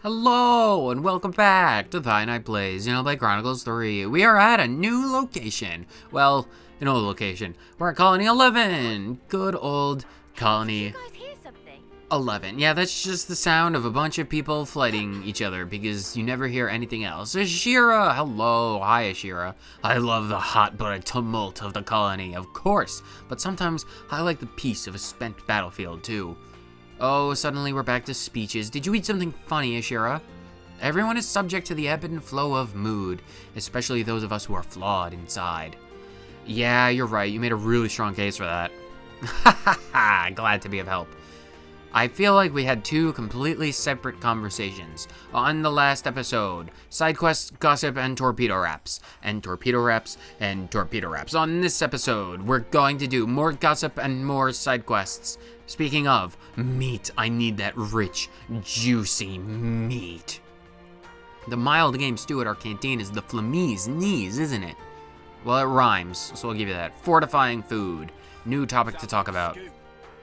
Hello, and welcome back to Thy Night Plays Xenoblade Chronicles 3. We are at a new location. Well, an old location. We're at Colony 11. Good old Colony 11. Yeah, that's just the sound of a bunch of people fighting each other because you never hear anything else. Ashira! Hello. Hi, Ashira. I love the hot-blooded tumult of the colony, of course. But sometimes I like the peace of a spent battlefield, too. Oh, suddenly we're back to speeches. Did you eat something funny, Ashira? Everyone is subject to the ebb and flow of mood, especially those of us who are flawed inside. Yeah, you're right. You made a really strong case for that. Ha ha ha! Glad to be of help. I feel like we had two completely separate conversations on the last episode. Side quests, gossip, and torpedo raps. And torpedo raps, and torpedo raps. On this episode, we're going to do more gossip and more side quests. Speaking of meat, I need that rich, juicy meat. The mild game stew at our canteen is the Flamee's knees, isn't it? Well, it rhymes, so I'll give you that. Fortifying food. New topic to talk about.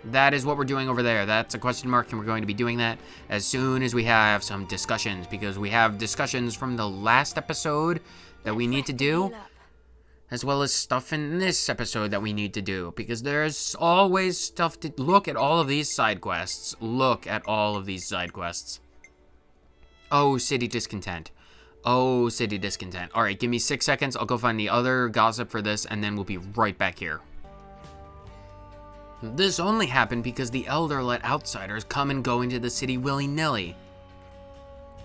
That is what we're doing over there. That's a question mark, and we're going to be doing that as soon as we have some discussions, because we have discussions from the last episode that we need to do, as well as stuff in this episode that we need to do, because there's always stuff to look at. All of these side quests. Look at all of these side quests. Oh, city discontent. Oh, city discontent. All right, give me 6 seconds. I'll go find the other gossip for this, and then we'll be right back here. This only happened because the Elder let outsiders come and go into the city willy-nilly.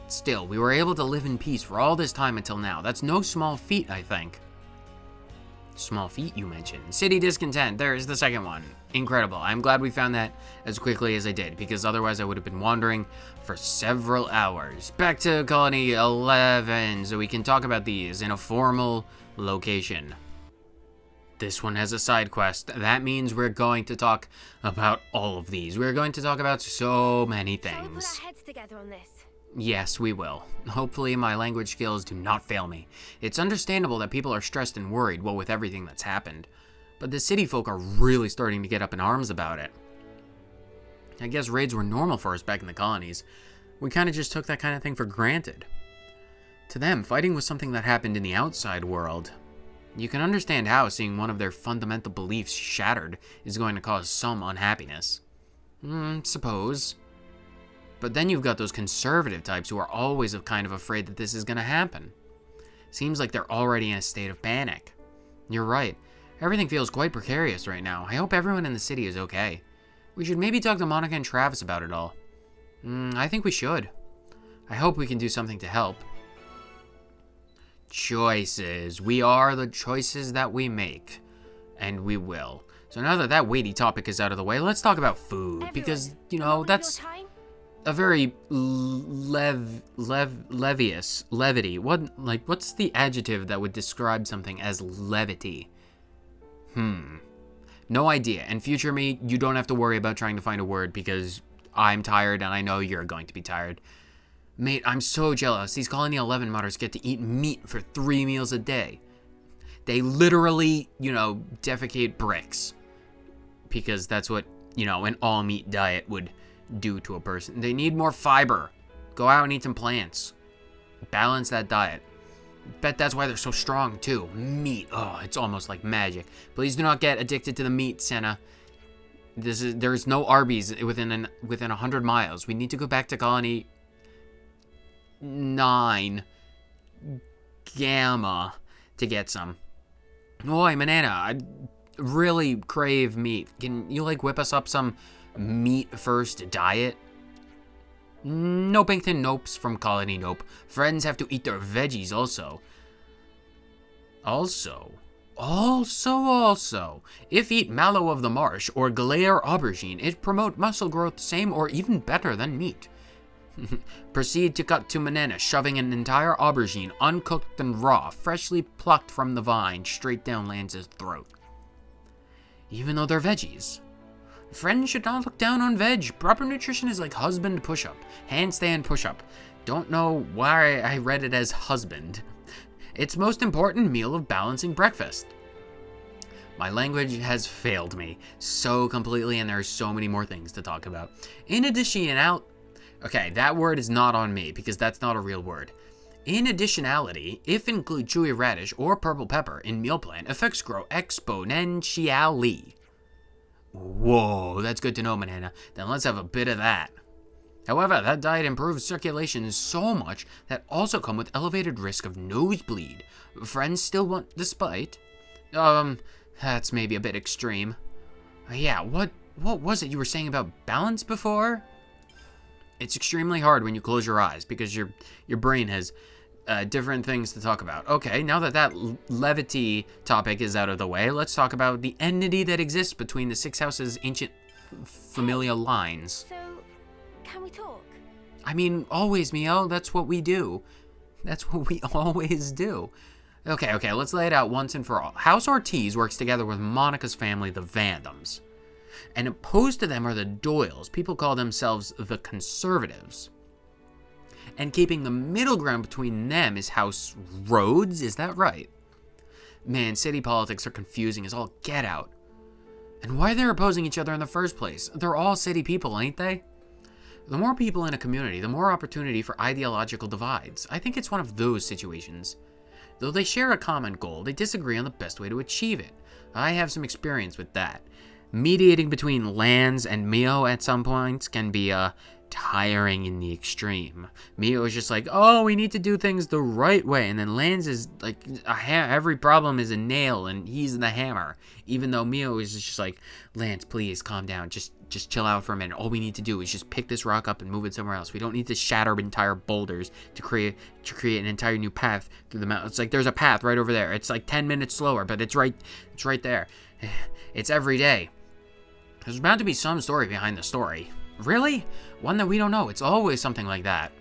Still, we were able to live in peace for all this time until now. That's no small feat, I think. Small feat, you mentioned. City discontent. There is the second one. Incredible. I'm glad we found that as quickly as I did, because otherwise I would have been wandering for several hours. Back to Colony 11, so we can talk about these in a formal location. This one has a side quest. That means we're going to talk about all of these. We're going to talk about so many things. Shall we put our heads together on this? Yes, we will. Hopefully my language skills do not fail me. It's understandable that people are stressed and worried, well, with everything that's happened. But the city folk are really starting to get up in arms about it. I guess raids were normal for us back in the colonies. We kind of just took that kind of thing for granted. To them, fighting was something that happened in the outside world. You can understand how seeing one of their fundamental beliefs shattered is going to cause some unhappiness. Suppose. But then you've got those conservative types who are always kind of afraid that this is going to happen. Seems like they're already in a state of panic. You're right. Everything feels quite precarious right now. I hope everyone in the city is okay. We should maybe talk to Monica and Travis about it all. I think we should. I hope we can do something to help. Choices. We are the choices that we make. And we will. So now that that weighty topic is out of the way, let's talk about food. Everyone, because, you know, that's a very levity. What's the adjective that would describe something as levity? No idea. And future me, you don't have to worry about trying to find a word because I'm tired and I know you're going to be tired. Mate, I'm so jealous. These Colony 11 modders get to eat meat for 3 meals a day. They literally, defecate bricks. Because that's what, an all-meat diet would do to a person. They need more fiber. Go out and eat some plants. Balance that diet. Bet that's why they're so strong, too. Meat. Oh, it's almost like magic. Please do not get addicted to the meat, Senna. There is no Arby's within 100 miles. We need to go back to Colony 9 Gamma to get some. Oi, Manana, I really crave meat. Can you whip us up some meat first diet? Nopington Nopes from Colony Nope. Friends have to eat their veggies also. Also, if eat mallow of the marsh or glare aubergine, it promote muscle growth same or even better than meat. Proceed to cut to Manana, shoving an entire aubergine, uncooked and raw, freshly plucked from the vine, straight down Lance's throat. Even though they're veggies. Friends should not look down on veg. Proper nutrition is like husband push-up, handstand push-up. Don't know why I read it as husband. It's most important meal of balancing breakfast. My language has failed me so completely, and there are so many more things to talk about. In addition, Okay, that word is not on me because that's not a real word. In additionality, if include chewy radish or purple pepper in meal plan, effects grow exponentially. Whoa, that's good to know, Banana. Then let's have a bit of that. However, that diet improves circulation so much that also come with elevated risk of nosebleed. Friends still want despite? That's maybe a bit extreme. Yeah, what was it you were saying about balance before? It's extremely hard when you close your eyes because your brain has different things to talk about. Okay, now that levity topic is out of the way, let's talk about the enmity that exists between the six houses' ancient familial lines. So, can we talk? I mean, always, Mio. That's what we do. That's what we always do. Okay, let's lay it out once and for all. House Ortiz works together with Monica's family, the Vandoms. And opposed to them are the Doyles. People call themselves the Conservatives. And keeping the middle ground between them is House Rhodes, is that right? Man, city politics are confusing as all get out. And why they're opposing each other in the first place? They're all city people, ain't they? The more people in a community, the more opportunity for ideological divides. I think it's one of those situations. Though they share a common goal, they disagree on the best way to achieve it. I have some experience with that. Mediating between Lance and Mio at some points can be tiring in the extreme. Mio is just like, oh, we need to do things the right way, and then Lance is like, every problem is a nail, and he's the hammer. Even though Mio is just like, Lance, please calm down, just chill out for a minute. All we need to do is just pick this rock up and move it somewhere else. We don't need to shatter entire boulders to create an entire new path through the mountain. It's like there's a path right over there. It's like 10 minutes slower, but it's right there. It's every day. There's bound to be some story behind the story. Really? One that we don't know. It's always something like that.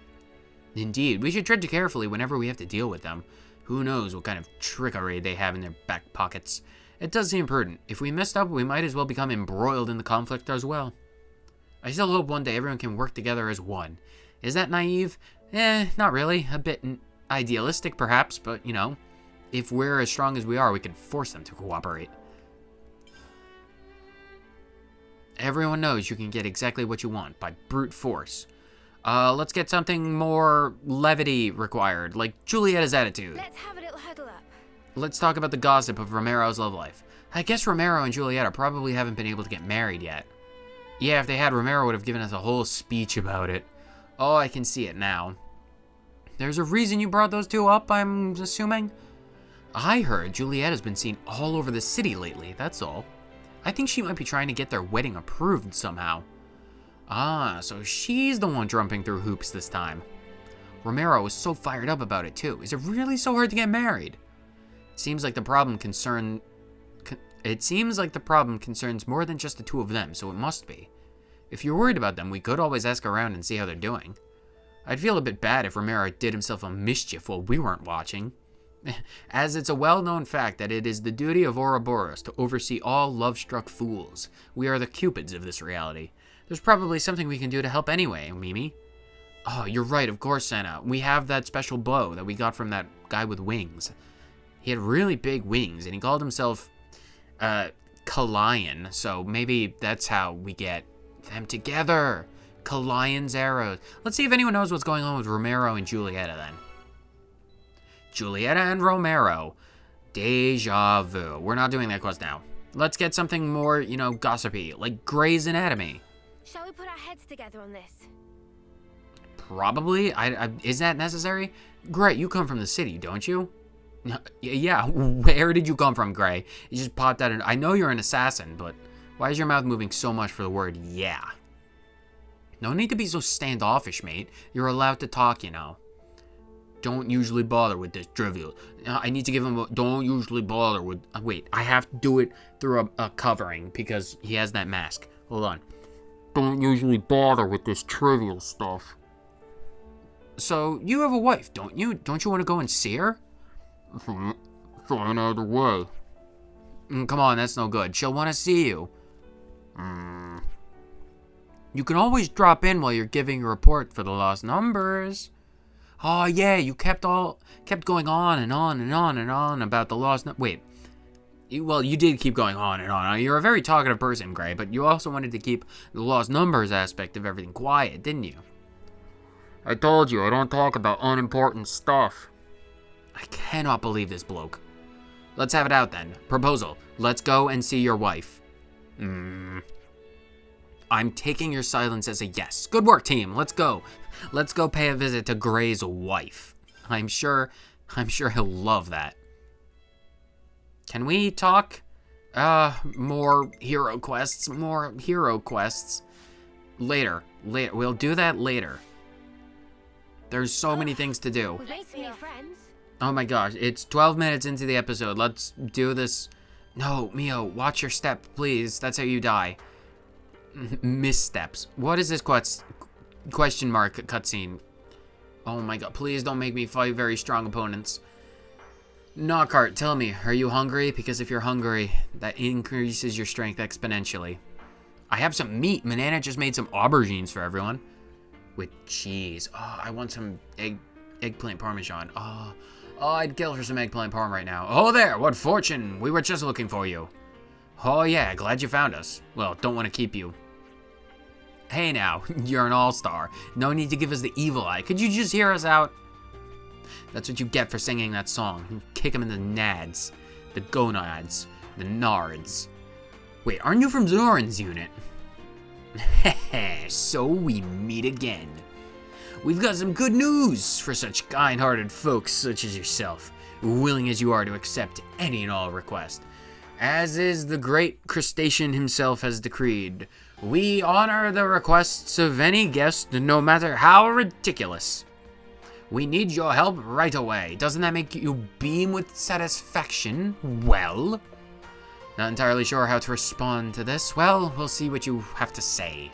Indeed, we should tread carefully whenever we have to deal with them. Who knows what kind of trickery they have in their back pockets. It does seem prudent. If we messed up, we might as well become embroiled in the conflict as well. I still hope one day everyone can work together as one. Is that naive? Not really. A bit idealistic, perhaps, but, you know, if we're as strong as we are, we can force them to cooperate. Everyone knows you can get exactly what you want by brute force. Let's get something more levity required, like Julietta's attitude. Let's have a little huddle up. Let's talk about the gossip of Romero's love life. I guess Romero and Julietta probably haven't been able to get married yet. Yeah, if they had, Romero would have given us a whole speech about it. Oh, I can see it now. There's a reason you brought those two up, I'm assuming? I heard Julietta's been seen all over the city lately, that's all. I think she might be trying to get their wedding approved somehow. Ah, so she's the one jumping through hoops this time. Romero was so fired up about it too. Is it really so hard to get married? It seems like the problem concerns more than just the two of them, so it must be. If you're worried about them, we could always ask around and see how they're doing. I'd feel a bit bad if Romero did himself a mischief while we weren't watching. As it's a well-known fact that it is the duty of Ouroboros to oversee all love-struck fools. We are the cupids of this reality. There's probably something we can do to help anyway, Mimi. Oh, you're right, of course, Senna. We have that special bow that we got from that guy with wings. He had really big wings, and he called himself, Kalion, so maybe that's how we get them together. Kalion's arrows. Let's see if anyone knows what's going on with Romero and Julietta, then. Julietta and Romero. Deja vu. We're not doing that quest now. Let's get something more, gossipy, like Grey's Anatomy. Shall we put our heads together on this? Probably. Is that necessary? Gray, you come from the city, don't you? Yeah, where did you come from, Gray? You just popped out. I know you're an assassin, but why is your mouth moving so much for the word yeah? No need to be so standoffish, mate. You're allowed to talk, Don't usually bother with this trivial. I need to give him don't usually bother with... wait, I have to do it through a covering because he has that mask. Hold on. Don't usually bother with this trivial stuff. So, you have a wife, don't you? Don't you want to go and see her? Fine either way. Come on, that's no good. She'll want to see you. You can always drop in while you're giving a report for the lost numbers. Oh yeah, you kept going on and on and on and on about the lost wait. You did keep going on and on. You're a very talkative person, Gray, but you also wanted to keep the lost numbers aspect of everything quiet, didn't you? I told you, I don't talk about unimportant stuff. I cannot believe this bloke. Let's have it out then. Proposal. Let's go and see your wife. I'm taking your silence as a yes. Good work, team. Let's go. Let's go pay a visit to Gray's wife. I'm sure he'll love that. Can we talk? More hero quests. Later. We'll do that later. There's so many things to do. We've made some new friends. Oh my gosh, it's 12 minutes into the episode. Let's do this. No, Mio, watch your step, please. That's how you die. Missteps. What is this question mark cutscene? Oh my god, please don't make me fight very strong opponents. Knockart, tell me, are you hungry? Because if you're hungry, that increases your strength exponentially. I have some meat. Manana just made some aubergines for everyone. With cheese. Oh, I want some eggplant parmesan. Oh, I'd kill for some eggplant parm right now. Oh there, what fortune. We were just looking for you. Oh yeah, glad you found us. Well, don't want to keep you. Hey now, you're an all-star. No need to give us the evil eye. Could you just hear us out? That's what you get for singing that song. Kick him in the nads. The gonads. The nards. Wait, aren't you from Zoran's unit? Heh, so we meet again. We've got some good news for such kind-hearted folks such as yourself, willing as you are to accept any and all request. As is the great crustacean himself has decreed, we honor the requests of any guest, no matter how ridiculous. We need your help right away. Doesn't that make you beam with satisfaction? Well, not entirely sure how to respond to this. Well, we'll see what you have to say.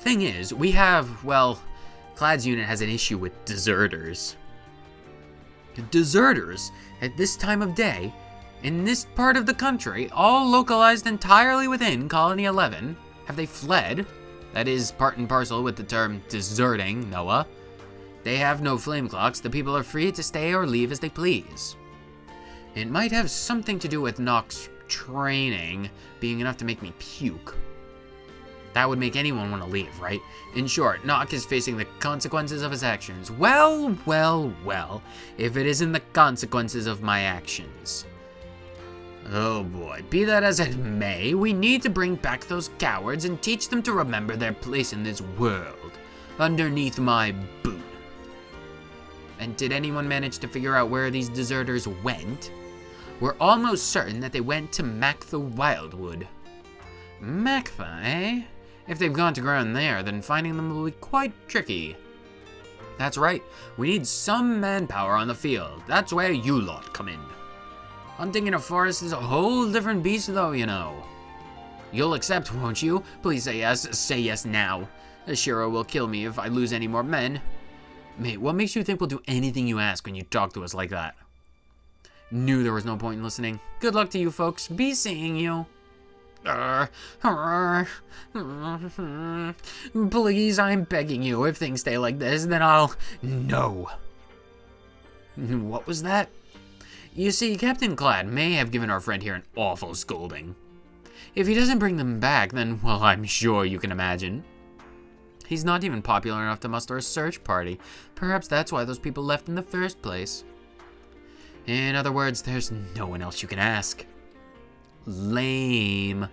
Thing is, we have, well, Clad's unit has an issue with deserters. Deserters, at this time of day, in this part of the country, all localized entirely within Colony 11, have they fled? That is part and parcel with the term deserting, Noah. They have no flame clocks. The people are free to stay or leave as they please. It might have something to do with Knoque's training being enough to make me puke. That would make anyone want to leave, right? In short, Knoque is facing the consequences of his actions. Well, if it isn't the consequences of my actions. Oh boy, be that as it may, we need to bring back those cowards and teach them to remember their place in this world, underneath my boot. And did anyone manage to figure out where these deserters went? We're almost certain that they went to Mactha Wildwood. Mactha, eh? If they've gone to ground there, then finding them will be quite tricky. That's right, we need some manpower on the field. That's where you lot come in. Hunting in a forest is a whole different beast though, you know. You'll accept, won't you? Please say yes. Say yes now. Ashiro will kill me if I lose any more men. Mate, what makes you think we'll do anything you ask when you talk to us like that? Knew there was no point in listening. Good luck to you folks. Be seeing you. Please, I'm begging you. If things stay like this, then I'll... No. What was that? You see, Captain Clad may have given our friend here an awful scolding. If he doesn't bring them back, then, well, I'm sure you can imagine. He's not even popular enough to muster a search party. Perhaps that's why those people left in the first place. In other words, there's no one else you can ask. Lame.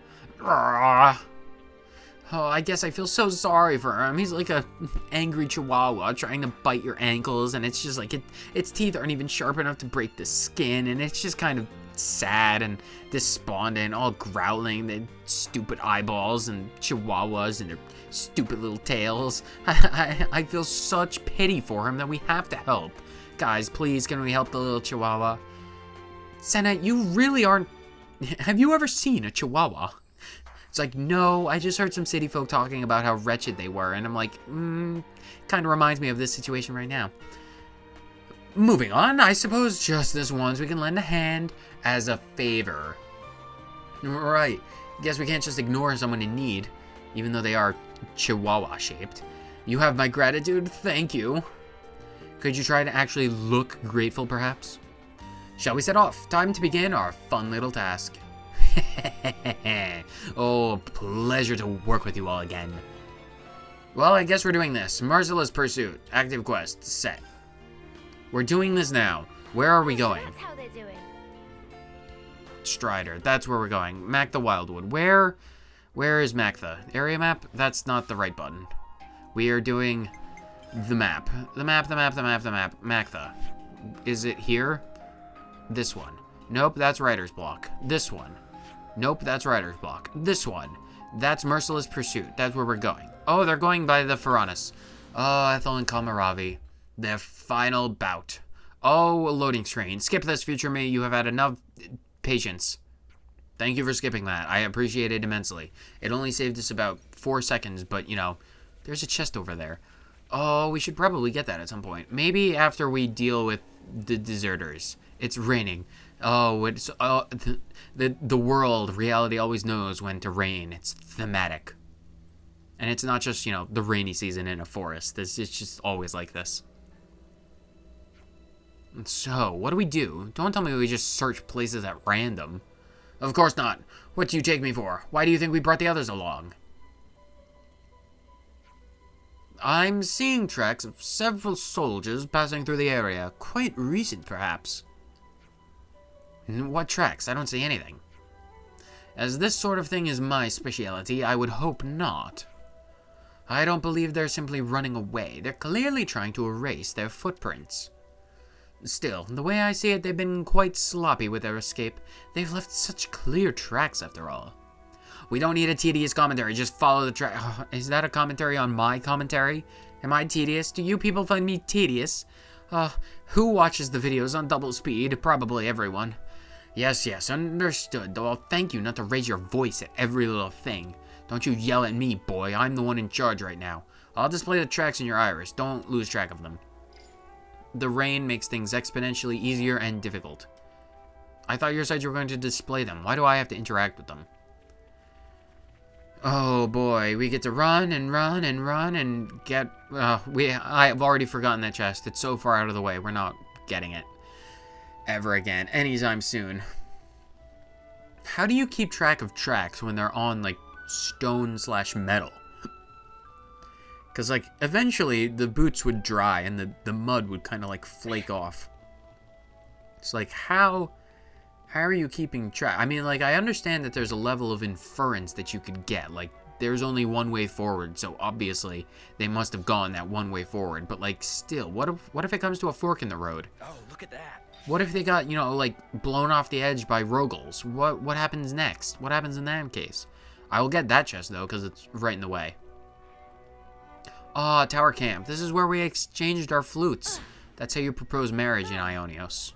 Oh, I guess I feel so sorry for him. He's like a angry chihuahua trying to bite your ankles, and it's just like its teeth aren't even sharp enough to break the skin, and it's just kind of sad and despondent, all growling, the stupid eyeballs and chihuahuas and their stupid little tails. I feel such pity for him that we have to help. Guys, please, can we help the little chihuahua? Senna, you really aren't... Have you ever seen a chihuahua? It's like, no, I just heard some city folk talking about how wretched they were, and I'm like, kind of reminds me of this situation right now. Moving on, I suppose just this once we can lend a hand as a favor. Right, guess we can't just ignore someone in need, even though they are chihuahua-shaped. You have my gratitude, thank you. Could you try to actually look grateful, perhaps? Shall we set off? Time to begin our fun little task. Oh, pleasure to work with you all again. Well, I guess we're doing this. Merciless Pursuit. Active quest. Set. We're doing this now. Where are we going? That's how they're doing. Strider. That's where we're going. Mac the Wildwood. Where is Mactha? Area map? That's not the right button. We are doing the map. The map. Mactha. Is it here? This one. Nope, that's writer's block. This one. Nope, that's writer's block. This one. That's Merciless Pursuit. That's where we're going. Oh, they're going by the Faranis. Oh, Ethel and Kamaravi. Their final bout. Oh, a loading screen. Skip this, future me. You have had enough patience. Thank you for skipping that. I appreciate it immensely. It only saved us about 4 seconds, but, you know, there's a chest over there. Oh, we should probably get that at some point. Maybe after we deal with the deserters. It's raining. Oh, it's the world, reality always knows when to rain. It's thematic. And it's not just, you know, the rainy season in a forest. It's just always like this. And so, what do we do? Don't tell me we just search places at random. Of course not. What do you take me for? Why do you think we brought the others along? I'm seeing tracks of several soldiers passing through the area. Quite recent, perhaps. What tracks? I don't see anything. As this sort of thing is my specialty, I would hope not. I don't believe they're simply running away. They're clearly trying to erase their footprints. Still, the way I see it, they've been quite sloppy with their escape. They've left such clear tracks after all. We don't need a tedious commentary, just follow the track. Oh, is that a commentary on my commentary? Am I tedious? Do you people find me tedious? Who watches the videos on double speed? Probably everyone. Yes, understood, though I'll thank you not to raise your voice at every little thing. Don't you yell at me, boy. I'm the one in charge right now. I'll display the tracks in your iris. Don't lose track of them. The rain makes things exponentially easier and difficult. I thought you said you were going to display them. Why do I have to interact with them? Oh boy, we get to run and get... I've already forgotten that chest. It's so far out of the way. We're not getting it ever again, anytime soon. How do you keep track of tracks when they're on, like, stone/metal? Because, like, eventually the boots would dry and the mud would kind of, like, flake off. It's like, how are you keeping track? I mean, like, I understand that there's a level of inference that you could get. Like, there's only one way forward, so obviously they must have gone that one way forward. But, like, still, what if it comes to a fork in the road? Oh, look at that. What if they got, you know, like, blown off the edge by Rogals? What happens next? What happens in that case? I will get that chest, though, because it's right in the way. Ah, Tower Camp. This is where we exchanged our flutes. That's how you propose marriage in Ionios.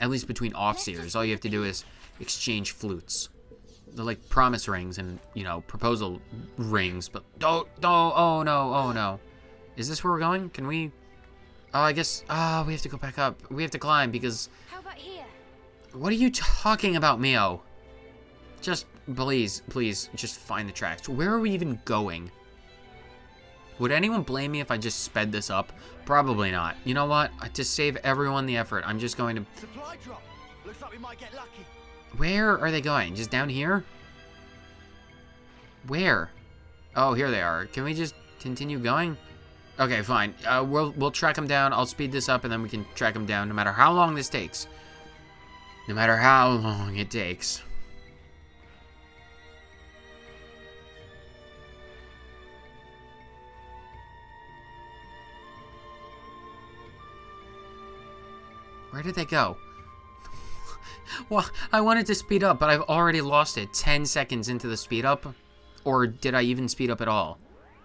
At least between offseers. All you have to do is exchange flutes. They're like promise rings and, you know, proposal rings. But don't, oh no. Is this where we're going? Can we... Oh, I guess... we have to go back up. We have to climb because... How about here? What are you talking about, Mio? Just, please, just find the tracks. Where are we even going? Would anyone blame me if I just sped this up? Probably not. You know what? To save everyone the effort, I'm just going to... Supply drop. Looks like we might get lucky. Where are they going? Just down here? Where? Oh, here they are. Can we just continue going? Okay, fine. We'll track them down. I'll speed this up and then we can track them down no matter how long this takes. No matter how long it takes. Where did they go? Well, I wanted to speed up, but I've already lost it 10 seconds into the speed up. Or did I even speed up at all?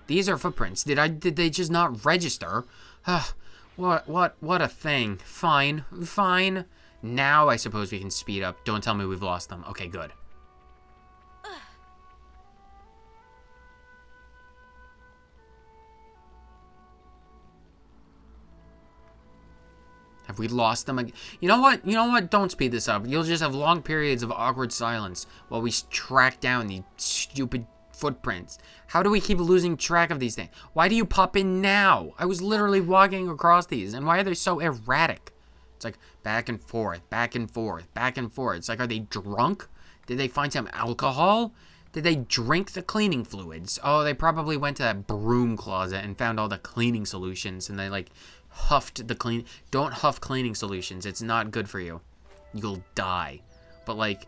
These are footprints. Did they just not register? What a thing. Fine. Now I suppose we can speed up. Don't tell me we've lost them. Okay, good. Have we lost them again? You know what? Don't speed this up. You'll just have long periods of awkward silence while we track down these stupid footprints. How do we keep losing track of these things? Why do you pop in now? I was literally walking across these, and why are they so erratic? It's like back and forth, back and forth, back and forth. It's like, are they drunk? Did they find some alcohol? Did they drink the cleaning fluids? Oh, they probably went to that broom closet and found all the cleaning solutions, and they, like, huffed the clean... Don't huff cleaning solutions. It's not good for you. You'll die. But, like,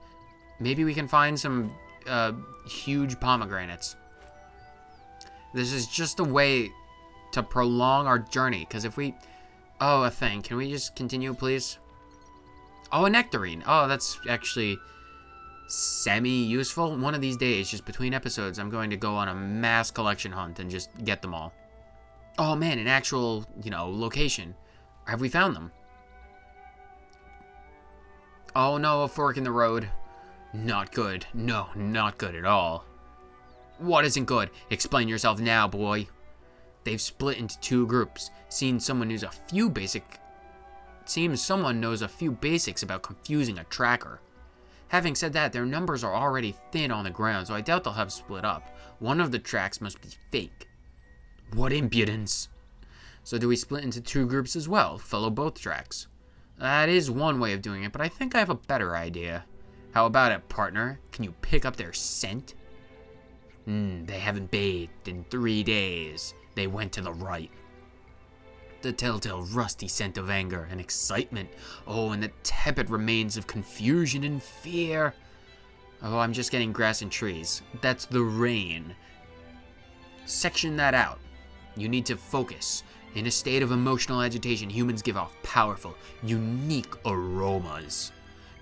maybe we can find some huge pomegranates. This is just a way to prolong our journey, because if we... Oh, a thing. Can we just continue, please? Oh, a nectarine. Oh, that's actually... semi-useful. One of these days, just between episodes, I'm going to go on a mass collection hunt and just get them all. Oh man, an actual, location. Have we found them? Oh no, a fork in the road. Not good. No, not good at all. What isn't good? Explain yourself now, boy. They've split into 2 groups. Seems someone knows a few basics about confusing a tracker. Having said that, their numbers are already thin on the ground, so I doubt they'll have split up. One of the tracks must be fake. What impudence! So do we split into 2 groups as well? Follow both tracks. That is one way of doing it, but I think I have a better idea. How about it, partner? Can you pick up their scent? They haven't bathed in 3 days. They went to the right. The telltale rusty scent of anger and excitement. Oh, and the tepid remains of confusion and fear. Oh, I'm just getting grass and trees. That's the rain. Section that out. You need to focus. In a state of emotional agitation, humans give off powerful, unique aromas.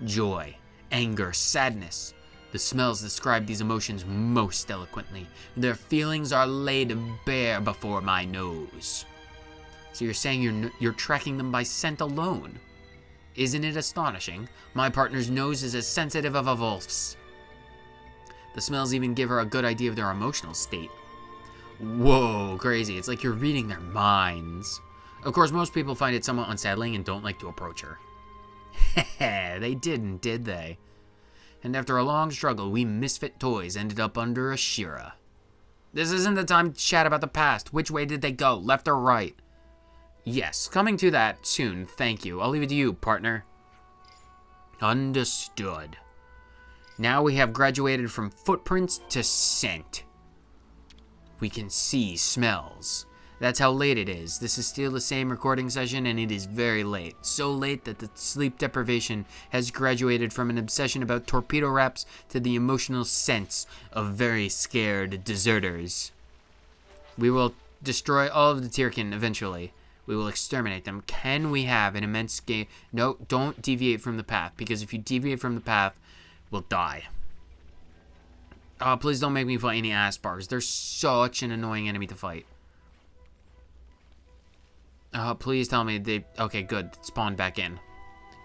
Joy, anger, sadness. The smells describe these emotions most eloquently. Their feelings are laid bare before my nose. So you're saying you're tracking them by scent alone? Isn't it astonishing? My partner's nose is as sensitive as a wolf's. The smells even give her a good idea of their emotional state. Whoa, crazy. It's like you're reading their minds. Of course, most people find it somewhat unsettling and don't like to approach her. Heh, they didn't, did they? And after a long struggle, we misfit toys ended up under a Shira. This isn't the time to chat about the past. Which way did they go, left or right? Yes, coming to that soon, thank you. I'll leave it to you, partner. Understood. Now we have graduated from footprints to scent. We can see smells. That's how late it is. This is still the same recording session, and it is very late. So late that the sleep deprivation has graduated from an obsession about torpedo wraps to the emotional sense of very scared deserters. We will destroy all of the Tirkin eventually. We will exterminate them. Can we have an immense game? No, don't deviate from the path, because if you deviate from the path, we'll die. Please don't make me fight any Aspars. They're such an annoying enemy to fight. Please tell me they... Okay, good. Spawned back in.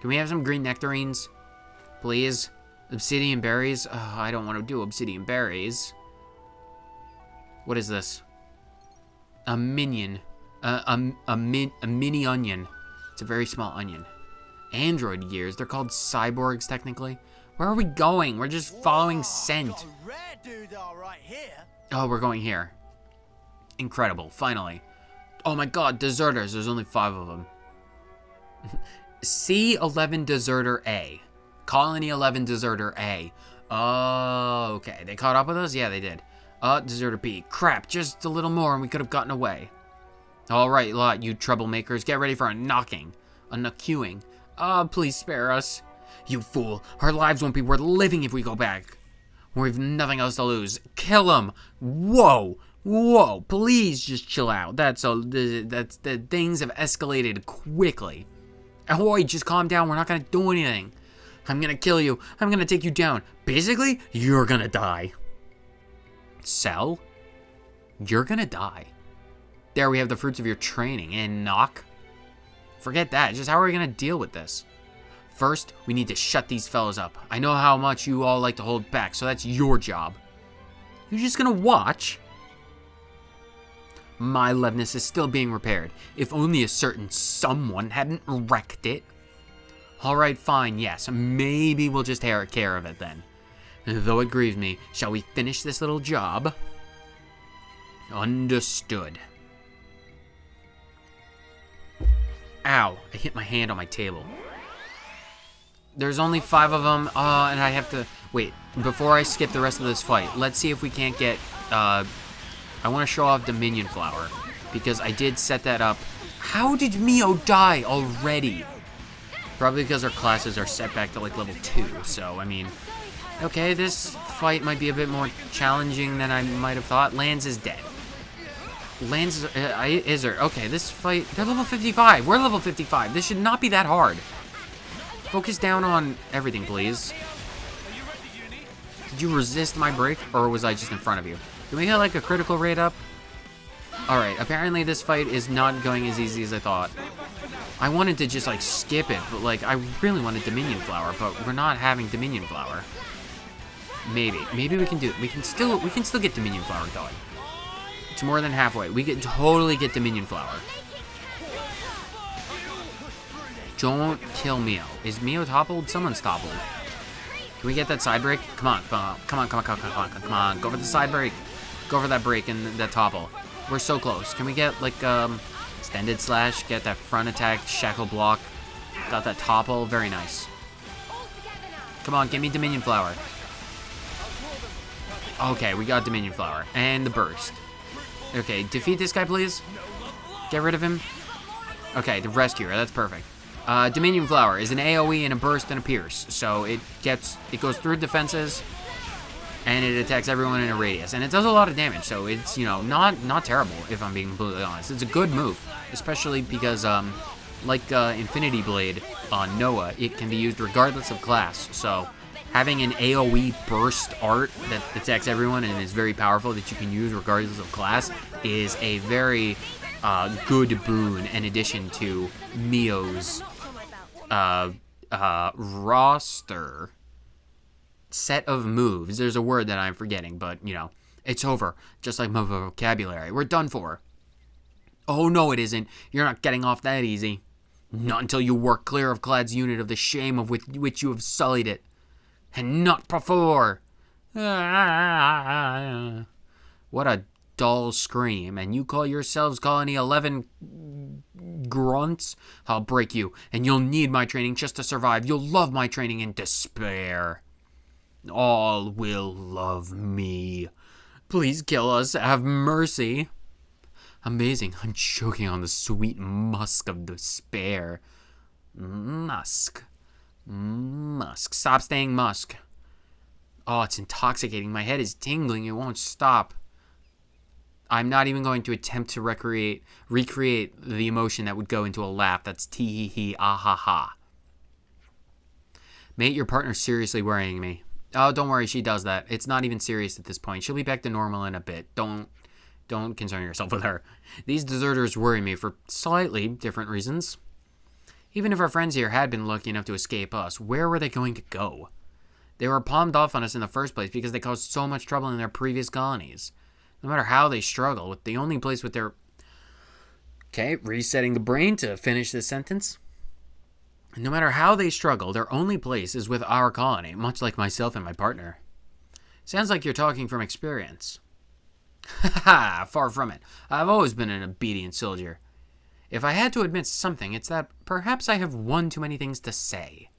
Can we have some green nectarines? Please? Obsidian berries? I don't want to do obsidian berries. What is this? A minion. A mini onion. It's a very small onion. Android gears. They're called cyborgs, technically. Where are we going? We're just following scent. Got a rare doodah right here. Oh, we're going here. Incredible. Finally. Oh my god, deserters. There's only 5 of them. C11 Deserter A. Colony 11 Deserter A. Oh, okay. They caught up with us? Yeah, they did. Deserter B. Crap, just a little more and we could have gotten away. Alright, lot, you troublemakers. Get ready for a knocking. A knockewing. Please spare us. You fool. Our lives won't be worth living if we go back. We've nothing else to lose. Kill him. Whoa. Whoa. Please just chill out. That's the things have escalated quickly. Ahoy, just calm down. We're not going to do anything. I'm going to kill you. I'm going to take you down. Basically, you're going to die. Cell? You're going to die. There we have the fruits of your training. And Knoque? Forget that. Just how are we going to deal with this? First, we need to shut these fellows up. I know how much you all like to hold back, so that's your job. You're just gonna watch? My leftness is still being repaired. If only a certain someone hadn't wrecked it. Alright, fine, yes. Maybe we'll just take care of it then. Though it grieves me, shall we finish this little job? Understood. Ow, I hit my hand on my table. There's only 5 of them, and I have to... Wait, before I skip the rest of this fight, let's see if we can't get... I want to show off Dominion Flower, because I did set that up. How did Mio die already? Probably because our classes are set back to, like, level 2, so, I mean... Okay, this fight might be a bit more challenging than I might have thought. Lanz is dead. Lanz is her. Okay, this fight... They're level 55. We're level 55. This should not be that hard. Focus down on everything, please. Did you resist my break, or was I just in front of you? Can we get, like, a critical rate up? Alright, apparently this fight is not going as easy as I thought. I wanted to just, like, skip it, but, like, I really wanted Dominion Flower, but we're not having Dominion Flower. Maybe we can do it. We can still get Dominion Flower going. It's more than halfway. We can totally get Dominion Flower. Don't kill Mio. Is Mio toppled? Someone's toppled. Can we get that side break? Come on. Go for the side break. Go for that break and that topple. We're so close. Can we get, like, extended slash? Get that front attack, shackle block. Got that topple. Very nice. Come on, give me Dominion Flower. Okay, we got Dominion Flower. And the burst. Okay, defeat this guy, please. Get rid of him. Okay, the rescuer. That's perfect. Dominion Flower is an AoE and a burst and a pierce. So it goes through defenses, and it attacks everyone in a radius. And it does a lot of damage, so it's, you know, not terrible, if I'm being completely honest. It's a good move, especially because, like Infinity Blade on Noah, it can be used regardless of class. So having an AoE burst art that attacks everyone and is very powerful that you can use regardless of class is a very good boon in addition to Mio's roster set of moves. There's a word that I'm forgetting, but, you know, it's over. Just like my vocabulary. We're done for. Oh, no, it isn't. You're not getting off that easy. Not until you work clear of Clad's unit of the shame of which you have sullied it. And not before. What a dull scream. And you call yourselves Colony 11 grunts? I'll break you, and you'll need my training just to survive. You'll love my training in despair. All will love me. Please kill us. Have mercy. Amazing. I'm choking on the sweet musk of despair. Musk. Stop saying musk. Oh, it's intoxicating. My head is tingling. It won't stop. I'm not even going to attempt to recreate the emotion that would go into a laugh. That's tee-hee-hee, ah-ha-ha. Mate, your partner's seriously worrying me. Oh, don't worry, she does that. It's not even serious at this point. She'll be back to normal in a bit. Don't concern yourself with her. These deserters worry me for slightly different reasons. Even if our friends here had been lucky enough to escape us, where were they going to go? They were palmed off on us in the first place because they caused so much trouble in their previous colonies. No matter how they struggle, with the only place with their... Okay, resetting the brain to finish this sentence. No matter how they struggle, their only place is with our colony, much like myself and my partner. Sounds like you're talking from experience. Haha, far from it. I've always been an obedient soldier. If I had to admit something, it's that perhaps I have one too many things to say.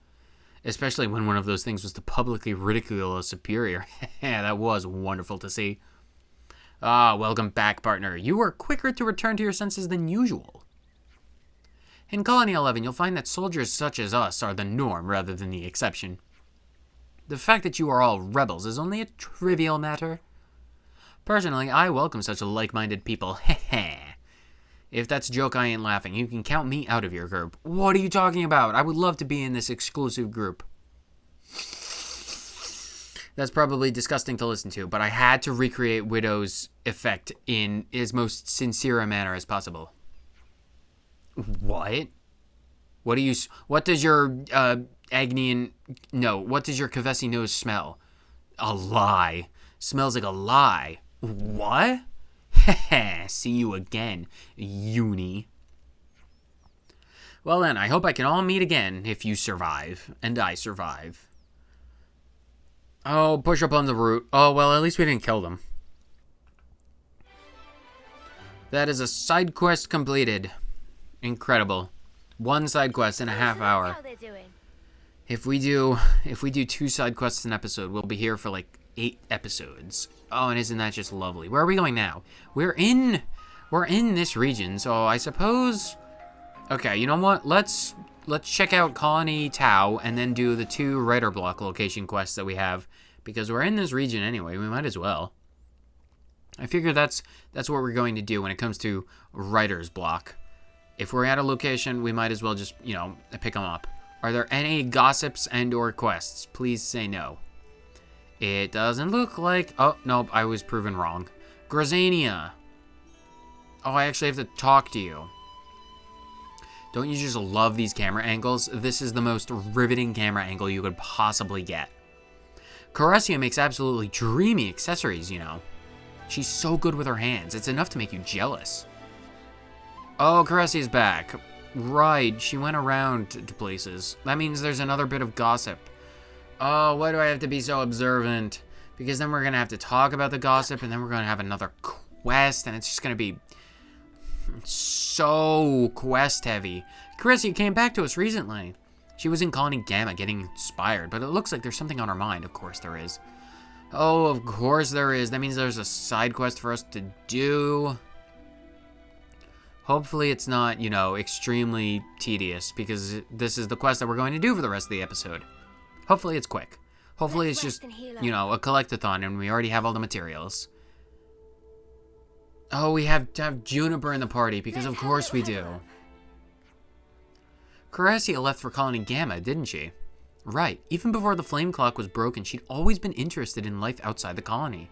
Especially when one of those things was to publicly ridicule a superior. That was wonderful to see. Ah, welcome back, partner. You were quicker to return to your senses than usual. In Colony 11, you'll find that soldiers such as us are the norm rather than the exception. The fact that you are all rebels is only a trivial matter. Personally, I welcome such like-minded people. Heh. If that's a joke, I ain't laughing. You can count me out of your group. What are you talking about? I would love to be in this exclusive group. That's probably disgusting to listen to, but I had to recreate Widow's effect in as most sincere a manner as possible. What? What does your Agnian... No, what does your Kavesi nose smell? A lie. Smells like a lie. What? Heh, see you again, uni. Well then, I hope I can all meet again if you survive, and I survive. Oh, push up on the root. Oh, well, at least we didn't kill them. That is a side quest completed. Incredible. One side quest in a half hour. How they're doing. If we do 2 side quests an episode, we'll be here for like 8 episodes. Oh, and isn't that just lovely? Where are we going now? We're in this region, so I suppose. Okay, you know what? Let's check out Colony Tau and then do the 2 writer block location quests that we have, because we're in this region anyway. We might as well. I figure that's what we're going to do when it comes to writer's block. If we're at a location, we might as well just, you know, pick them up. Are there any gossips and or quests? Please say no. It doesn't look like... Oh, nope, I was proven wrong. Grazania. Oh, I actually have to talk to you. Don't you just love these camera angles? This is the most riveting camera angle you could possibly get. Caressia makes absolutely dreamy accessories, you know. She's so good with her hands. It's enough to make you jealous. Oh, Caressia's back. Right, she went around to places. That means there's another bit of gossip. Oh, why do I have to be so observant? Because then we're going to have to talk about the gossip, and then we're going to have another quest, and it's just going to be so quest-heavy. Caressia came back to us recently. She was in Colony Gamma getting inspired, but it looks like there's something on her mind. Of course there is. Oh, of course there is. That means there's a side quest for us to do. Hopefully it's not, you know, extremely tedious, because this is the quest that we're going to do for the rest of the episode. Hopefully it's quick. Hopefully it's just, you know, a collectathon and we already have all the materials. Oh, we have to have Juniper in the party, because of course we do. Caressia left for Colony Gamma, didn't she? Right, even before the flame clock was broken, she'd always been interested in life outside the colony.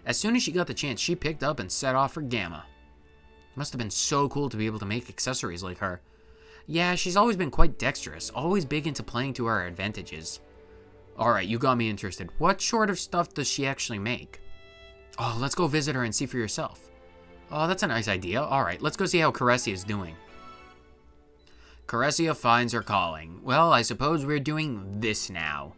As soon as she got the chance, she picked up and set off for Gamma. Must have been so cool to be able to make accessories like her. Yeah, she's always been quite dexterous, always big into playing to her advantages. Alright, you got me interested. What sort of stuff does she actually make? Oh, let's go visit her and see for yourself. Oh, that's a nice idea. Alright, let's go see how Caressia is doing. Caressia finds her calling. Well, I suppose we're doing this now.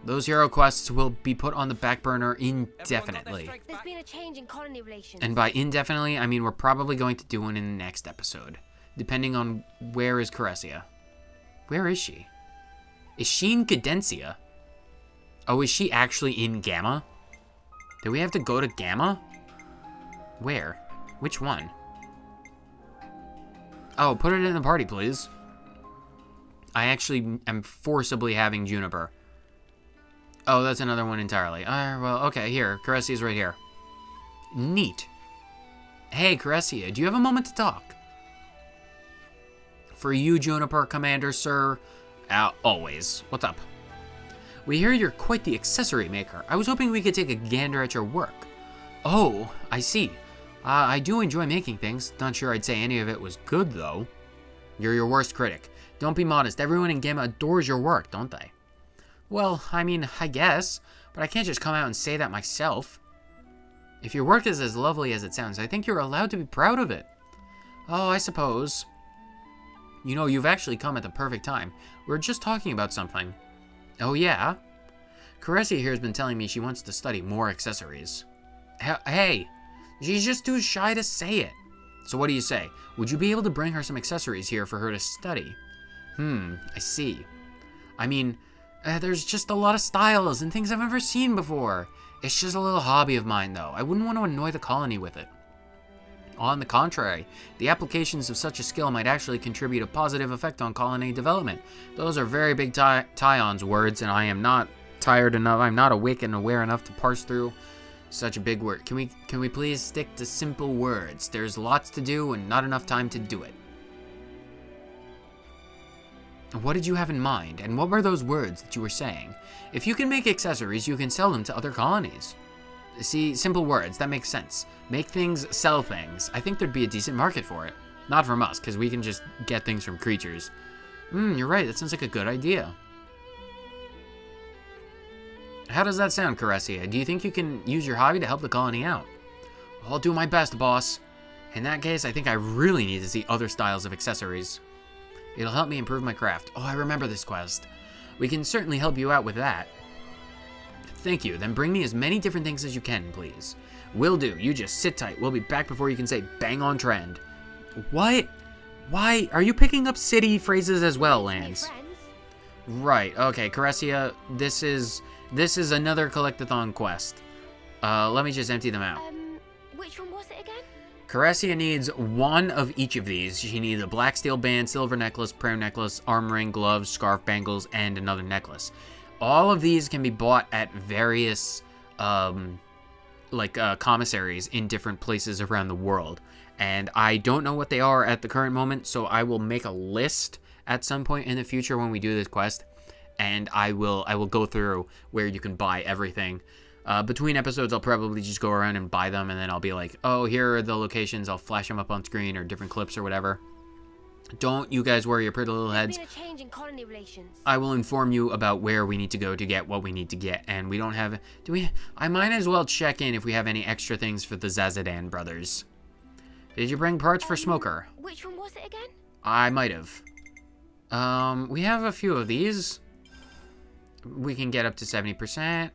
Those hero quests will be put on the back burner indefinitely. There's been a change in colony relations. And by indefinitely, I mean we're probably going to do one in the next episode. Depending on where is Caressia. Where is she? Is she in Cadencia? Oh, is she actually in Gamma? Do we have to go to Gamma? Where? Which one? Oh, put it in the party, please. I actually am forcibly having Juniper. Oh, that's another one entirely. Well, okay, here. Caressia's right here. Neat. Hey, Caressia, do you have a moment to talk? For you, Juniper, Commander, sir. Always. What's up? We hear you're quite the accessory maker. I was hoping we could take a gander at your work. Oh, I see. I do enjoy making things. Not sure I'd say any of it was good, though. You're your worst critic. Don't be modest. Everyone in Gamma adores your work, don't they? Well, I mean, I guess, but I can't just come out and say that myself. If your work is as lovely as it sounds, I think you're allowed to be proud of it. Oh, I suppose. You know, you've actually come at the perfect time. We were just talking about something. Oh, yeah? Caressia here has been telling me she wants to study more accessories. Hey, she's just too shy to say it. So what do you say? Would you be able to bring her some accessories here for her to study? I see. I mean, there's just a lot of styles and things I've never seen before. It's just a little hobby of mine, though. I wouldn't want to annoy the colony with it. On the contrary, the applications of such a skill might actually contribute a positive effect on colony development. Those are very big Tyon's words, and I am not tired enough. I'm not awake and aware enough to parse through such a big word. Can we please stick to simple words? There's lots to do and not enough time to do it. What did you have in mind, and what were those words that you were saying? If you can make accessories, you can sell them to other colonies. See, simple words, that makes sense. Make things, sell things. I think there'd be a decent market for it. Not from us, because we can just get things from creatures. You're right, that sounds like a good idea. How does that sound, Caressia? Do you think you can use your hobby to help the colony out? I'll do my best, boss. In that case, I think I really need to see other styles of accessories. It'll help me improve my craft. Oh, I remember this quest. We can certainly help you out with that. Thank you. Then bring me as many different things as you can, please. Will do. You just sit tight. We'll be back before you can say bang on trend. What? Why? Are you picking up city phrases as well, Lance? Right, okay, Caressia, this is another collectathon quest. Let me just empty them out. Which one was it again? Caressia needs one of each of these. She needs a black steel band, silver necklace, prayer necklace, arm ring, gloves, scarf, bangles, and another necklace. All of these can be bought at various, commissaries in different places around the world. And I don't know what they are at the current moment, so I will make a list at some point in the future when we do this quest. And I will go through where you can buy everything. Between episodes, I'll probably just go around and buy them, and then I'll be like, oh, here are the locations. I'll flash them up on screen or different clips or whatever. Don't you guys worry your pretty little heads. There's been a change in colony relations. I will inform you about where we need to go to get what we need to get, and we don't have... I might as well check in if we have any extra things for the Xenoblade brothers. Did you bring parts for Smoker? Which one was it again? I might have. We have a few of these. We can get up to 70%.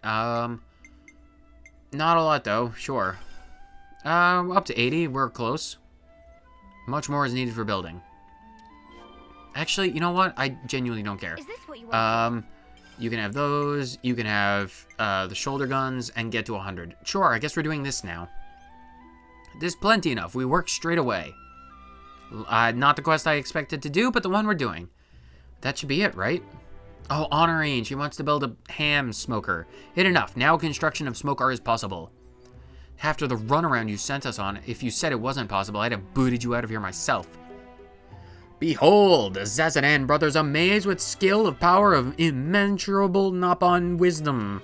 Not a lot, though. Sure. Up to 80. We're close. Much more is needed for building. Actually, you know what? I genuinely don't care. Is this what you want? You can have those. You can have the shoulder guns and get to 100. Sure, I guess we're doing this now. There's plenty enough. We work straight away. Not the quest I expected to do, but the one we're doing. That should be it, right? Oh, Honorine, she wants to build a ham smoker. Hit enough. Now construction of smoker is possible. After the runaround you sent us on, if you said it wasn't possible, I'd have booted you out of here myself. Behold, the Xenoblade brothers amazed with skill of power of immeasurable Knoque wisdom.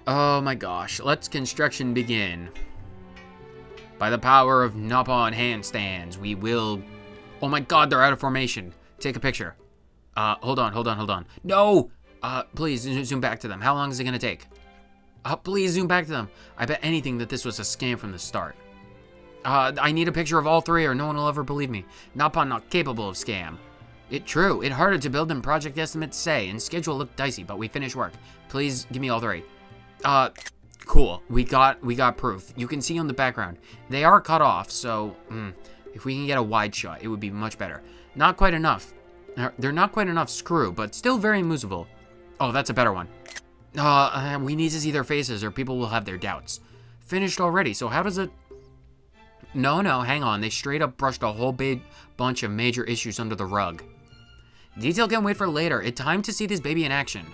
Oh my gosh, let's construction begin. By the power of Knoque handstands, we will... Oh my god, they're out of formation. Take a picture. Hold on. No! Please, zoom back to them. How long is it gonna take? Please zoom back to them. I bet anything that this was a scam from the start. I need a picture of all three or no one will ever believe me. Knoque not capable of scam. True, it harder to build than project estimates say, and schedule looked dicey, but we finished work. Please give me all three. Cool. We got proof. You can see on the background. They are cut off, so if we can get a wide shot, it would be much better. Not quite enough. They're not quite enough screw, but still very movable. Oh, that's a better one. We need to see their faces or people will have their doubts. Finished already, so how does it... No, hang on. They straight up brushed a whole big bunch of major issues under the rug. Detail can wait for later. It's time to see this baby in action.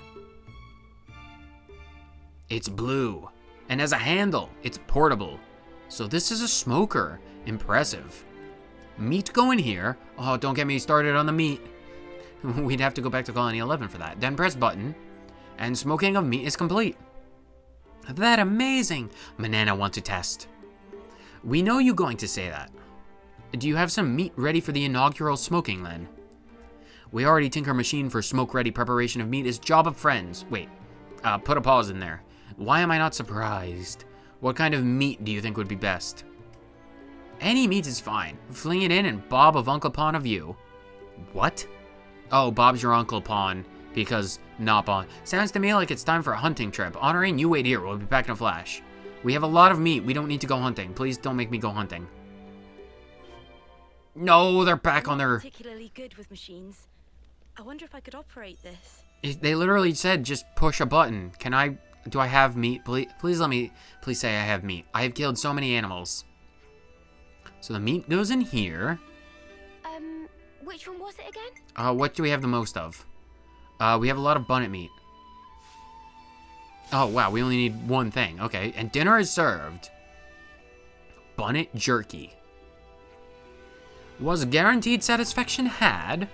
It's blue. And has a handle. It's portable. So this is a smoker. Impressive. Meat going here. Oh, don't get me started on the meat. We'd have to go back to Colony 11 for that. Then press button. And smoking of meat is complete. That amazing. Manana want to test. We know you going to say that. Do you have some meat ready for the inaugural smoking then? We already tinker machine for smoke ready preparation of meat is job of friends. Wait, put a pause in there. Why am I not surprised? What kind of meat do you think would be best? Any meat is fine. Fling it in and Bob of Uncle Pawn of you. What? Oh, Bob's your Uncle Pawn, because Knoque. Sounds to me like it's time for a hunting trip. Honoring, you wait here. We'll be back in a flash. We have a lot of meat. We don't need to go hunting. Please don't make me go hunting. No, they're back on their... Particularly good with machines. I wonder if I could operate this. They literally said just push a button. Can I... Do I have meat? Please let me... Please say I have meat. I have killed so many animals. So the meat goes in here. Which one was it again? What do we have the most of? We have a lot of Bunnit meat. Oh, wow, we only need one thing. Okay, and dinner is served. Bunnit jerky. Was guaranteed satisfaction had?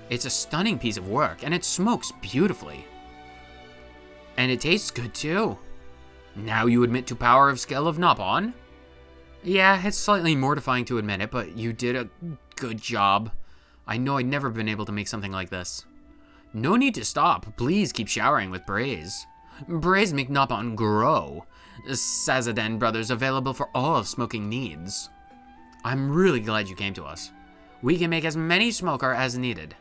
It's a stunning piece of work, and it smokes beautifully. And it tastes good, too. Now you admit to power of skill of Knoque? Yeah, it's slightly mortifying to admit it, but you did a good job. I know I'd never been able to make something like this. No need to stop. Please keep showering with praise. Praise make Knoque grow. Xenoblade brothers available for all smoking needs. I'm really glad you came to us. We can make as many smoker as needed.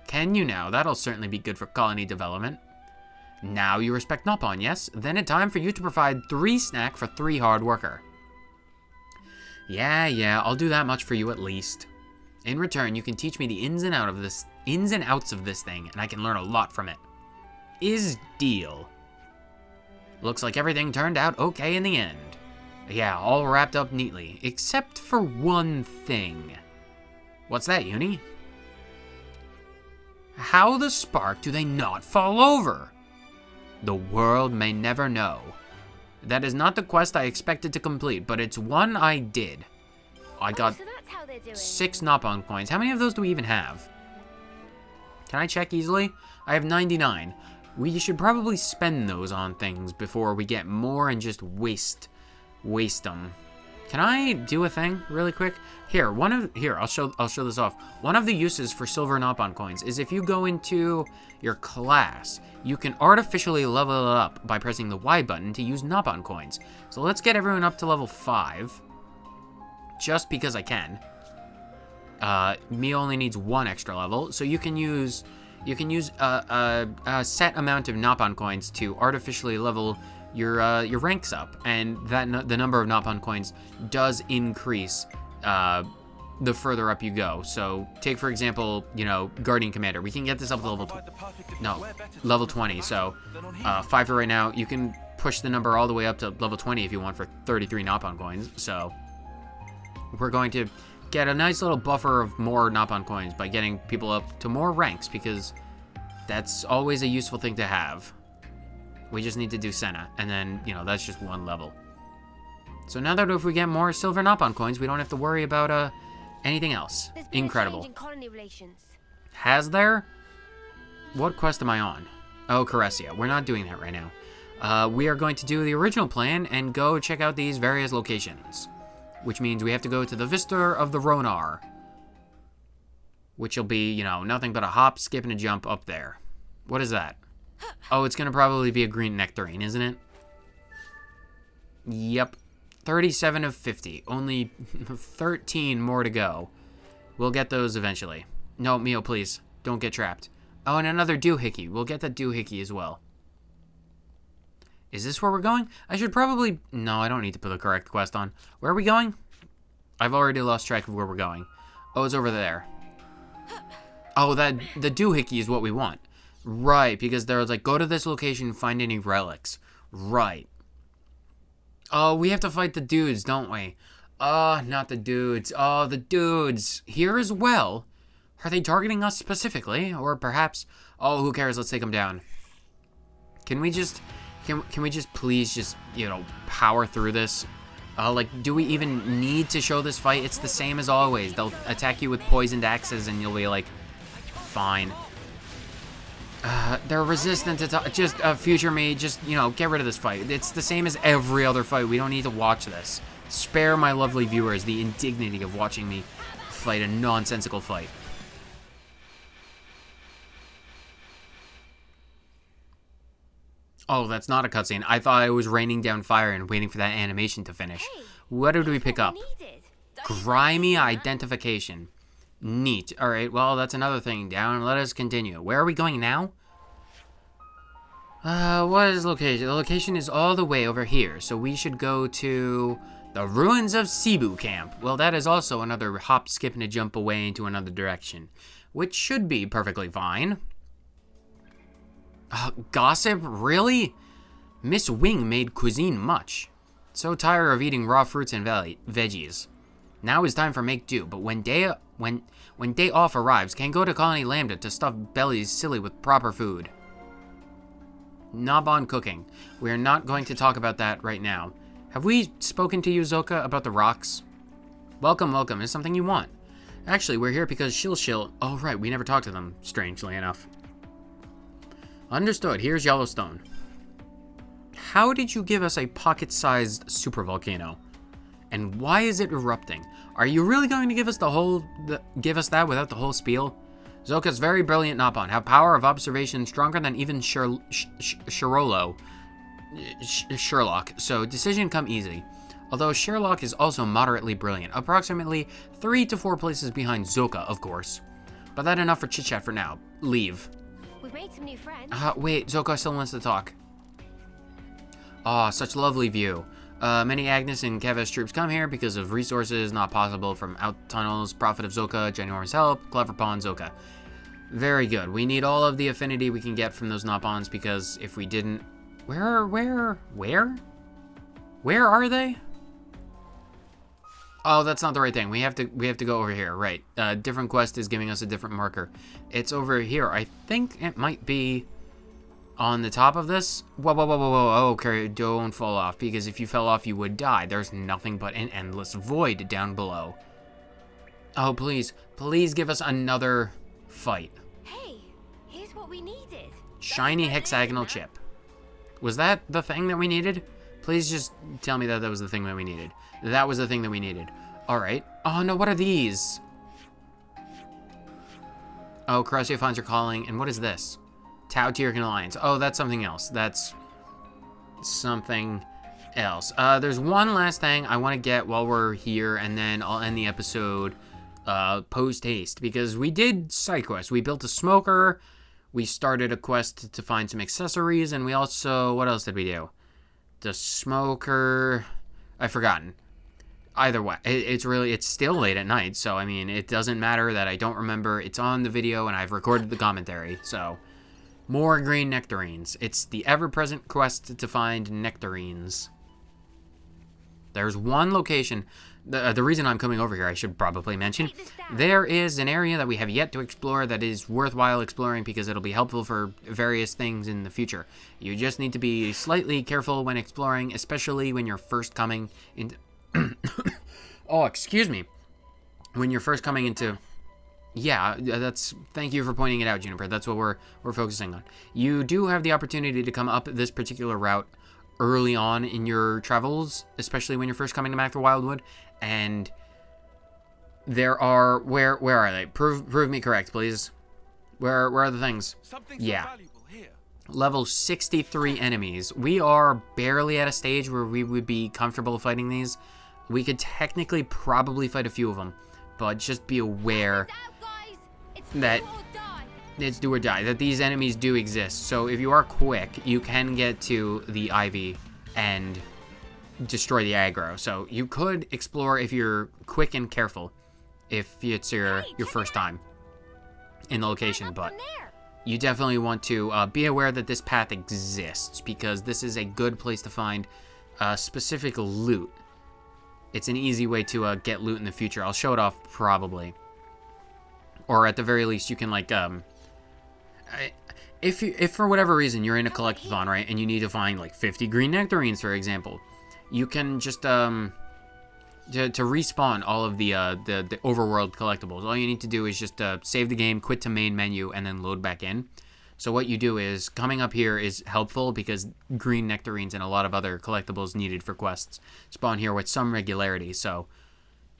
Can you now? That'll certainly be good for colony development. Now you respect Knoque, yes? Then it's time for you to provide 3 snack for 3 hard worker. Yeah, I'll do that much for you at least. In return, you can teach me the ins and outs of this thing, and I can learn a lot from it. Is deal. Looks like everything turned out okay in the end. Yeah, all wrapped up neatly, except for one thing. What's that, Uni? How the spark do they not fall over? The world may never know. That is not the quest I expected to complete, but it's one I did. I got So that's how they're doing. 6 Knoppe coins. How many of those do we even have? Can I check easily? I have 99. We should probably spend those on things before we get more and just waste them. Can I do a thing really quick? Here, I'll show this off. One of the uses for silver Knoppe coins is if you go into your class, you can artificially level it up by pressing the Y button to use Knoppe coins. So let's get everyone up to level 5. Just because I can. Me only needs 1 extra level, so you can use a set amount of Knoppe coins to artificially level your ranks up, and the number of Knoppe coins does increase the further up you go. So take for example, Guardian Commander. We can get this up to level 20. So 5 for right now. You can push the number all the way up to level 20 if you want for 33 Knoppe coins. So we're going to get a nice little buffer of more Knoppe coins by getting people up to more ranks, because that's always a useful thing to have. We just need to do Senna, and then, that's just 1 level. So now that if we get more silver Knoppe coins, we don't have to worry about anything else. There's been a Incredible. change in colony relations. Has there? What quest am I on? Oh, Caressia. We're not doing that right now. We are going to do the original plan and go check out these various locations. Which means we have to go to the Vista of the Ronar. Which will be, nothing but a hop, skip, and a jump up there. What is that? Oh, it's going to probably be a green nectarine, isn't it? Yep. 37 of 50. Only 13 more to go. We'll get those eventually. No, Mio, please. Don't get trapped. Oh, and another doohickey. We'll get the doohickey as well. Is this where we're going? I should probably... No, I don't need to put the correct quest on. Where are we going? I've already lost track of where we're going. Oh, it's over there. Oh, the doohickey is what we want. Right, because there was like, go to this location, find any relics. Right. Oh, we have to fight the dudes, don't we? Oh, not the dudes. Oh, the dudes. Here as well. Are they targeting us specifically? Or perhaps... Oh, who cares? Let's take them down. Can we just... Can we just please just, power through this? Do we even need to show this fight? It's the same as always. They'll attack you with poisoned axes and you'll be like, fine. They're resistant to just future me. Just, get rid of this fight. It's the same as every other fight. We don't need to watch this. Spare my lovely viewers the indignity of watching me fight a nonsensical fight. Oh, that's not a cutscene. I thought I was raining down fire and waiting for that animation to finish. Hey, what did we pick up? needed. Grimy identification. Neat. Alright, well, that's another thing down. Let us continue. Where are we going now? What is the location? The location is all the way over here, so we should go to the ruins of Cebu Camp. Well, that is also another hop, skip, and a jump away into another direction, which should be perfectly fine. Gossip? Really? Miss Wing made cuisine much. So tired of eating raw fruits and veggies. Now is time for make do, but when day off arrives, can go to Colony Lambda to stuff bellies silly with proper food. Knob on cooking. We are not going to talk about that right now. Have we spoken to you, Zoka, about the rocks? Welcome, welcome. Is something you want? Actually, we're here because Shill. Oh, right, we never talked to them, strangely enough. Understood. Here's Yellowstone. How did you give us a pocket-sized supervolcano? And why is it erupting? Are you really going to give us give us that without the whole spiel? Zoka's very brilliant Knoppe have power of observation stronger than even Sherlock. So decision come easy. Although Sherlock is also moderately brilliant, approximately 3 to 4 places behind Zoka, of course. But that enough for chit-chat for now. Leave. We've made some new friends. Wait, Zoka still wants to talk. Aw, such lovely view. Many Agnes and Keves troops come here because of resources not possible from out tunnels. Prophet of Zoka, Ginormous help. Clever Pawn, Zoka. Very good. We need all of the affinity we can get from those Nopons because if we didn't... Where are they? Oh, that's not the right thing. We have to go over here, right? Different quest is giving us a different marker. It's over here. I think it might be on the top of this. Whoa, whoa, whoa, whoa, whoa. Okay, don't fall off, because if you fell off, you would die. There's nothing but an endless void down below. Oh, please. Please give us another fight. Hey, here's what we needed. Shiny hexagonal chip. Was that the thing that we needed? Please just tell me that that was the thing that we needed. That was the thing that we needed. All right. Oh, no, what are these? Oh, Cruciaphons are calling. And what is this? Tau Tyrkan Alliance. Oh, that's something else. That's something else. There's one last thing I want to get while we're here, and then I'll end the episode post-haste, because we did side quests. We built a smoker. We started a quest to find some accessories, and we also... What else did we do? The smoker... I've forgotten. Either way, it's still late at night, so I mean, it doesn't matter that I don't remember. It's on the video and I've recorded the commentary, so more green nectarines. It's the ever-present quest to find nectarines. There's one location. The reason I'm coming over here, I should probably mention, there is an area that we have yet to explore that is worthwhile exploring because it'll be helpful for various things in the future. You just need to be slightly careful when exploring, especially when you're first coming into... Oh, excuse me. When you're first coming into... Yeah, that's... Thank you for pointing it out, Juniper. That's what we're focusing on. You do have the opportunity to come up this particular route early on in your travels, especially when you're first coming to Mac the Wildwood, and there are... Where are they? Prove me correct, please. Where are the things? Yeah. Level 63 enemies. We are barely at a stage where we would be comfortable fighting these. We could technically probably fight a few of them, but just be aware that it's do or die, that these enemies do exist. So if you are quick, you can get to the Ivy and destroy the aggro. So you could explore if you're quick and careful, if it's your first time in the location, but you definitely want to be aware that this path exists, because this is a good place to find specific loot. It's an easy way to get loot in the future. I'll show it off probably. Or at the very least, you can like, if for whatever reason you're in a collectathon, right, and you need to find like 50 green nectarines, for example, you can just to respawn all of the overworld collectibles. All you need to do is just save the game, quit to main menu, and then load back in. So what you do is, coming up here is helpful because green nectarines and a lot of other collectibles needed for quests spawn here with some regularity. So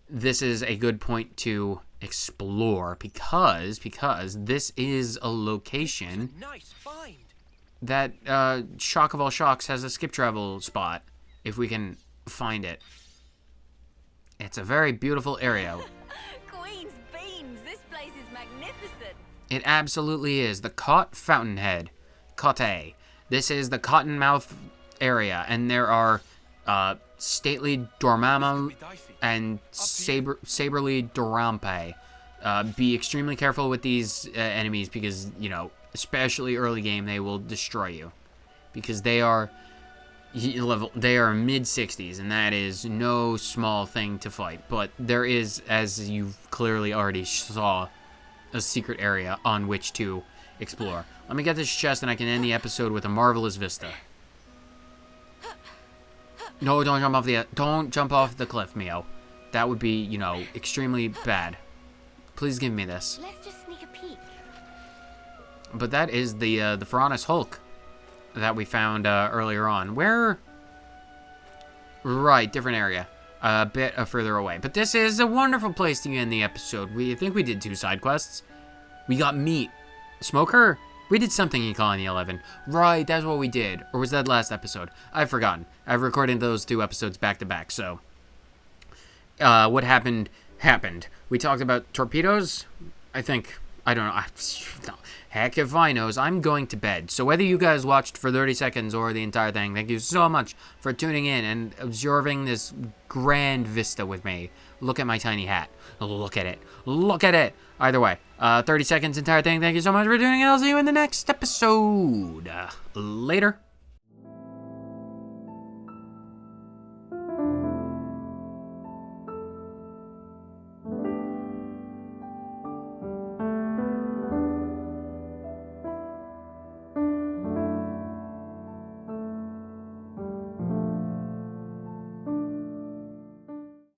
this is a good point to explore because this is a location that Shock of all shocks has a skip travel spot, if we can find it. It's a very beautiful area. Queen's beans, this place is magnificent. It absolutely is. The Cot Fountainhead. Cotte. This is the Cottonmouth area, and there are stately Dormammu and Saberly Dorampe. Be extremely careful with these enemies because, you know, especially early game, they will destroy you. Because they are mid-60s, and that is no small thing to fight. But there is, as you clearly already saw, a secret area on which to explore. Let me get this chest and I can end the episode with a marvelous vista. No, don't jump off the cliff, Mio. That would be, you know, extremely bad. Please give me this. Let's just sneak a peek. But that is the Pharaonis Hulk that we found earlier on. Where? Right, different area. A bit further away. But this is a wonderful place to end the episode. I think we did 2 side quests. We got meat. Smoker? We did something in Colony 11. Right, that's what we did. Or was that last episode? I've forgotten. I've recorded those 2 episodes back to back, so... what happened, happened. We talked about torpedoes, I think. I don't know. No. Heck if I knows. I'm going to bed. So whether you guys watched for 30 seconds or the entire thing, thank you so much for tuning in and observing this grand vista with me. Look at my tiny hat. Look at it. Look at it. Either way, 30 seconds, entire thing. Thank you so much for tuning in. I'll see you in the next episode. Later.